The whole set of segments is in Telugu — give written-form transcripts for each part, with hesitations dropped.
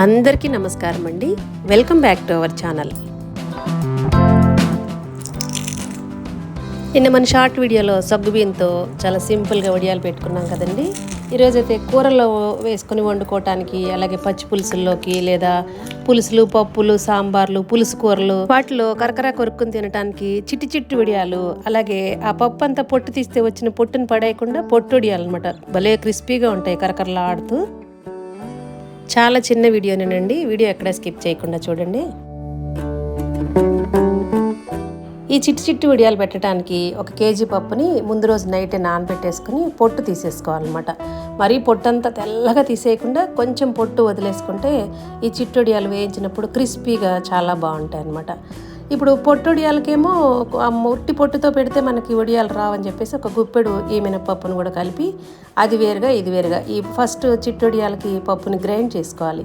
అందరికీ నమస్కారం అండి. Welcome back to our channel. నిన్న మన షార్ట్ వీడియోలో సగ్గుబియ్యంతో చాలా సింపుల్గా వడియాలు పెట్టుకున్నాం కదండి. ఈరోజైతే కూరల్లో వేసుకొని వండుకోవటానికి, అలాగే పచ్చి పులుసుల్లోకి లేదా పులుసులు, పప్పులు, సాంబార్లు, పులుసు కూరలు వాటిలో కరకర కొరుక్కుని తినడానికి చిట్టి చిట్టి వడియాలు, అలాగే ఆ పప్పు అంతా పొట్టు తీస్తే వచ్చిన పొట్టుని పడేయకుండా పొట్టు వడియాలు అనమాట. భలే క్రిస్పీగా ఉంటాయి కరకరలాడుతూ. చాలా చిన్న వీడియోనేనండి, వీడియో ఎక్కడ స్కిప్ చేయకుండా చూడండి. ఈ చిట్టి చిట్టి వడియాలు పెట్టడానికి 1 కేజీ పప్పుని ముందు రోజు నైటే నానబెట్టేసుకుని పొట్టు తీసేసుకోవాలన్నమాట. మరీ పొట్టంతా తెల్లగా తీసేయకుండా కొంచెం పొట్టు వదిలేసుకుంటే ఈ చిట్టి వడియాలు వేయించినప్పుడు క్రిస్పీగా చాలా బాగుంటాయి అన్నమాట. ఇప్పుడు పొట్టు వడియాలకేమో ఉట్టి పొట్టుతో పెడితే మనకి వడియాలు రావని చెప్పేసి 1 గుప్పెడు ఈ మినపప్పును కూడా కలిపి అది వేరుగా ఇది వేరుగా ఈ ఫస్ట్ చిట్టి వడియాలకి పప్పుని గ్రైండ్ చేసుకోవాలి.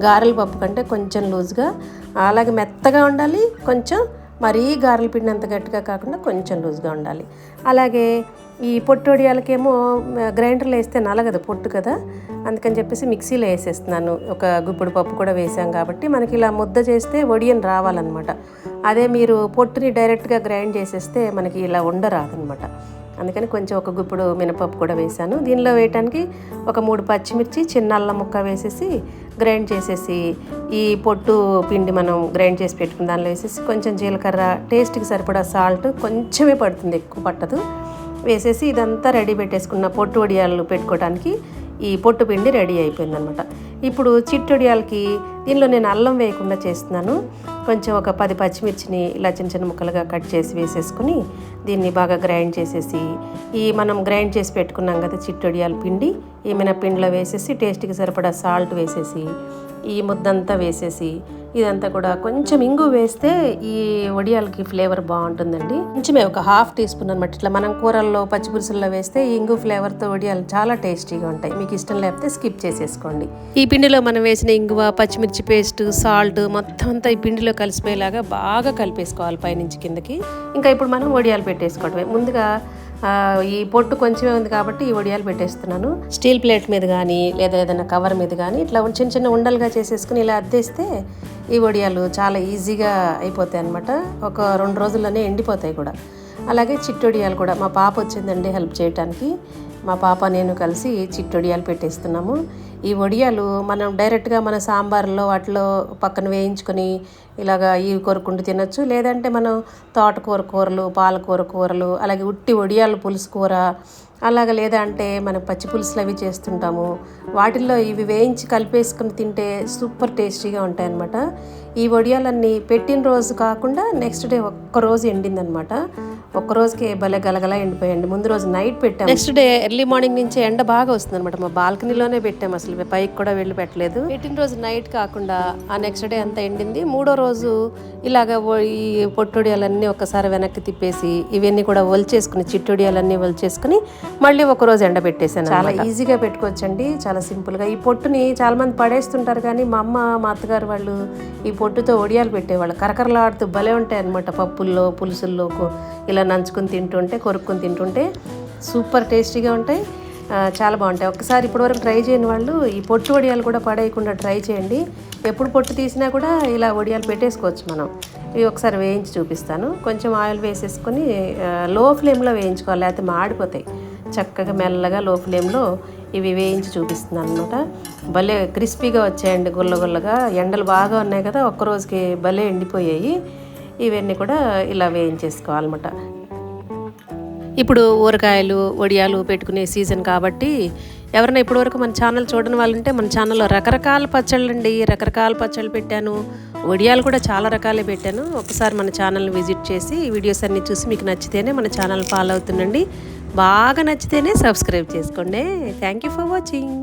గారెల పప్పు కంటే కొంచెం లూజ్గా, అలాగే మెత్తగా ఉండాలి, కొంచెం మరీ గారెల పిండి అంత గట్టిగా కాకుండా కొంచెం లూజ్గా ఉండాలి. అలాగే ఈ పొట్టు వడియాలకేమో గ్రైండర్లో వేస్తే నలగదు పొట్టు కదా, అందుకని చెప్పేసి మిక్సీలో వేసేస్తున్నాను. 1 గుప్పెడు పప్పు కూడా వేసాం కాబట్టి మనకి ఇలా ముద్ద చేస్తే వడియం రావాలన్నమాట. అదే మీరు పొట్టుని డైరెక్ట్గా గ్రైండ్ చేసేస్తే మనకి ఇలా ఉండరాదనమాట. అందుకని కొంచెం 1 గుప్పెడు మినపప్పు కూడా వేసాను. దీనిలో వేయటానికి 3 పచ్చిమిర్చి, చిన్న అల్లం ముక్క వేసేసి గ్రైండ్ చేసేసి ఈ పొట్టు పిండి మనం గ్రైండ్ చేసి పెట్టుకుని దానిలో వేసేసి కొంచెం జీలకర్ర, టేస్ట్కి సరిపడా సాల్ట్ కొంచెమే పడుతుంది, ఎక్కువ పట్టదు, వేసేసి ఇదంతా రెడీ పెట్టేసుకున్న పొట్టు వడియాలు పెట్టుకోవడానికి ఈ పొట్టు పిండి రెడీ అయిపోయిందనమాట. ఇప్పుడు చిట్టి వడియాలకి దీనిలో నేను అల్లం వేయకుండా చేస్తున్నాను. కొంచెం 10 పచ్చిమిర్చిని ఇలా చిన్న చిన్న ముక్కలుగా కట్ చేసి వేసేసుకుని దీన్ని బాగా గ్రైండ్ చేసేసి ఈ మనం గ్రైండ్ చేసి పెట్టుకున్నాం కదా చిట్టి వడియాల పిండి, ఈ మినపిండిలో వేసేసి టేస్ట్కి సరిపడా సాల్ట్ వేసేసి ఈ ముద్దంతా వేసేసి ఇదంతా కూడా కొంచెం ఇంగు వేస్తే ఈ వడియాలకి ఫ్లేవర్ బాగుంటుందండి. కొంచెమే 1/2 టీ స్పూన్ అనమాట. ఇట్లా మనం కూరల్లో పచ్చి పులుసుల్లో వేస్తే ఈ ఇంగు ఫ్లేవర్తో వడియాలు చాలా టేస్టీగా ఉంటాయి. మీకు ఇష్టం లేకపోతే స్కిప్ చేసేసుకోండి. ఈ పిండిలో మనం వేసిన ఇంగువ, పచ్చిమిర్చి పేస్ట్, సాల్ట్ మొత్తం అంతా ఈ పిండిలో కలిసిపోయేలాగా బాగా కలిపేసుకోవాలి పైనుంచి కిందకి. ఇంకా ఇప్పుడు మనం వడియాలు పెట్టేసుకోవడమే. ముందుగా ఈ పొట్టు కొంచెమే ఉంది కాబట్టి ఈ వడియాలు పెట్టేస్తున్నాను. స్టీల్ ప్లేట్ మీద కానీ లేదా ఏదైనా కవర్ మీద కానీ ఇట్లా చిన్న చిన్న ఉండలుగా చేసేసుకుని ఇలా అద్దేస్తే ఈ వడియాలు చాలా ఈజీగా అయిపోతాయి అన్నమాట. 2 రోజుల్లోనే ఎండిపోతాయి కూడా. అలాగే చిట్టి వడియాలు కూడా మా పాప వచ్చిందండి హెల్ప్ చేయడానికి. మా పాప నేను కలిసి చిట్టి వడియాలు పెట్టేస్తున్నాము. ఈ వడియాలు మనం డైరెక్ట్గా మన సాంబార్లో వాటిలో పక్కన వేయించుకొని ఇలాగా ఇవి కొరుకుంటూ తినొచ్చు. లేదంటే మనం తోటకూర కూరలు, పాలకూర కూరలు, అలాగే ఉట్టి వడియాలు పులుసు కూర, అలాగ లేదా అంటే మనం పచ్చి పులుసులు అవి చేస్తుంటాము. వాటిల్లో ఇవి వేయించి కలిపేసుకుని తింటే సూపర్ టేస్టీగా ఉంటాయి అన్నమాట. ఈ వడియాలన్నీ పెట్టిన రోజు కాకుండా నెక్స్ట్ డే 1 రోజు ఎండిందనమాట. 1 రోజుకే భలే గలగల ఎండిపోయండి. ముందు రోజు నైట్ పెట్టాము, నెక్స్ట్ డే ఎర్లీ మార్నింగ్ నుంచి ఎండ బాగా వస్తుంది అనమాట. మా బాల్కనీలోనే పెట్టాము, అసలు పైకి కూడా వెళ్ళి పెట్టలేదు. పెట్టిన రోజు నైట్ కాకుండా ఆ నెక్స్ట్ డే అంతా ఎండింది. 3వ రోజు ఇలాగ ఈ పొట్టొడియాలన్నీ ఒకసారి వెనక్కి తిప్పేసి ఇవన్నీ కూడా ఒలిచేసుకుని చిట్టొడియాలన్నీ ఒలిచేసుకుని మళ్ళీ 1 రోజు ఎండ పెట్టేసాను. చాలా ఈజీగా పెట్టుకోవచ్చండి, చాలా సింపుల్గా. ఈ పొట్టుని చాలా మంది పడేస్తుంటారు, కానీ మా అమ్మ, మా అత్తగారు వాళ్ళు ఈ పొట్టుతో వడియాలు పెట్టేవాళ్ళు. కరకరలాడుతూ భలే ఉంటాయి అనమాట. పప్పుల్లో, పులుసుల్లో ఇలా నంచుకుని తింటుంటే, కొరుక్కుని తింటుంటే సూపర్ టేస్టీగా ఉంటాయి, చాలా బాగుంటాయి. ఒకసారి ఇప్పటివరకు ట్రై చేయని వాళ్ళు ఈ పొట్టు వడియాలు కూడా పడేయకుండా ట్రై చేయండి. ఎప్పుడు పొట్టు తీసినా కూడా ఇలా వడియాలు పెట్టేసుకోవచ్చు మనం. ఇవి ఒకసారి వేయించి చూపిస్తాను. కొంచెం ఆయిల్ వేసేసుకొని లో ఫ్లేమ్లో వేయించుకోవాలి, లేకపోతే మాడిపోతాయి. చక్కగా మెల్లగా లో ఫ్లేమ్లో ఇవి వేయించి చూపిస్తున్నాను అనమాట. భలే క్రిస్పీగా వచ్చాయండి, గుల్లగుల్లగా. ఎండలు బాగా ఉన్నాయి కదా, 1 రోజుకి భలే ఎండిపోయాయి. ఇవన్నీ కూడా ఇలా వేయించేసుకోవాలన్నమాట. ఇప్పుడు ఊరగాయలు, వడియాలు పెట్టుకునే సీజన్ కాబట్టి ఎవరైనా ఇప్పటివరకు మన ఛానల్ చూడని వాళ్ళు ఉంటే మన ఛానల్లో రకరకాల పచ్చళ్ళు అండి, రకరకాల పచ్చళ్ళు పెట్టాను. వడియాలు కూడా చాలా రకాలే పెట్టాను. ఒకసారి మన ఛానల్ని విజిట్ చేసి ఈ వీడియోస్ అన్నీ చూసి మీకు నచ్చితేనే మన ఛానల్ ఫాలో అవుతుండండి. బాగా నచ్చితేనే సబ్స్క్రైబ్ చేసుకోండి. Thank you for watching.